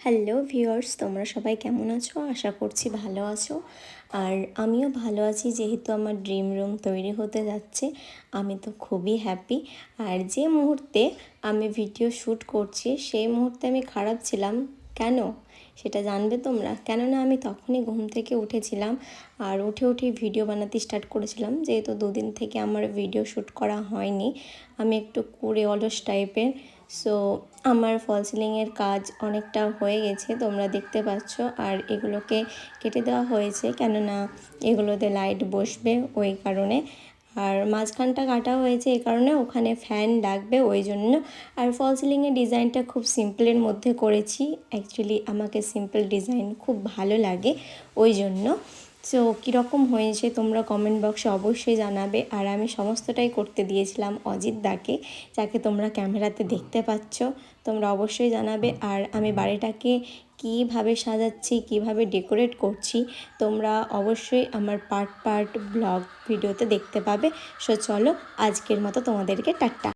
Hello viewers, তোমরা সবাই কেমন আছো? আশা করছি ভালো আছো। আর আমিও ভালো আছি, যেহেতু আমার ড্রিম রুম তৈরি হতে যাচ্ছে। আমি তো খুবই হ্যাপি। আর যে মুহূর্তে আমি ভিডিও শ্যুট করছি সেই মুহূর্তে আমি খারাপ ছিলাম। কেন সেটা জানবে তোমরা? কেননা আমি তখনই ঘুম থেকে উঠেছিলাম আর উঠে ভিডিও বানাতে স্টার্ট করেছিলাম। যেহেতু দুদিন থেকে আমার ভিডিও শ্যুট করা হয়নি, আমি একটু কুড়ে অলস টাইপের। সো আমার ফল সিলিংয়ের কাজ অনেকটা হয়ে গেছে, তোমরা দেখতে পাচ্ছ। আর এগুলোকে কেটে দেওয়া হয়েছে, কেননা এগুলোতে লাইট বসবে ওই কারণে। আর মাঝখানটা কাটা হয়েছে এই কারণে, ওখানে ফ্যান লাগবে ওই জন্য। আর ফল সিলিংয়ের ডিজাইনটা খুব সিম্পলের মধ্যে করেছি। অ্যাকচুয়ালি আমাকে সিম্পল ডিজাইন খুব ভালো লাগে, ওই জন্য। সো কীরকম হয়েছে তোমরা কমেন্ট বক্সে অবশ্যই জানাবে। আর আমি সমস্তটাই করতে দিয়েছিলাম অজিত দাকে, যাকে তোমরা ক্যামেরাতে দেখতে পাচ্ছ। তোমরা অবশ্যই জানাবে। আর আমি বাড়িটাকে কীভাবে সাজাচ্ছি, কীভাবে ডেকোরেট করছি, তোমরা অবশ্যই আমার পার্ট ব্লগ ভিডিওতে দেখতে পাবে। সো চলো, আজকের মতো তোমাদেরকে টাটা।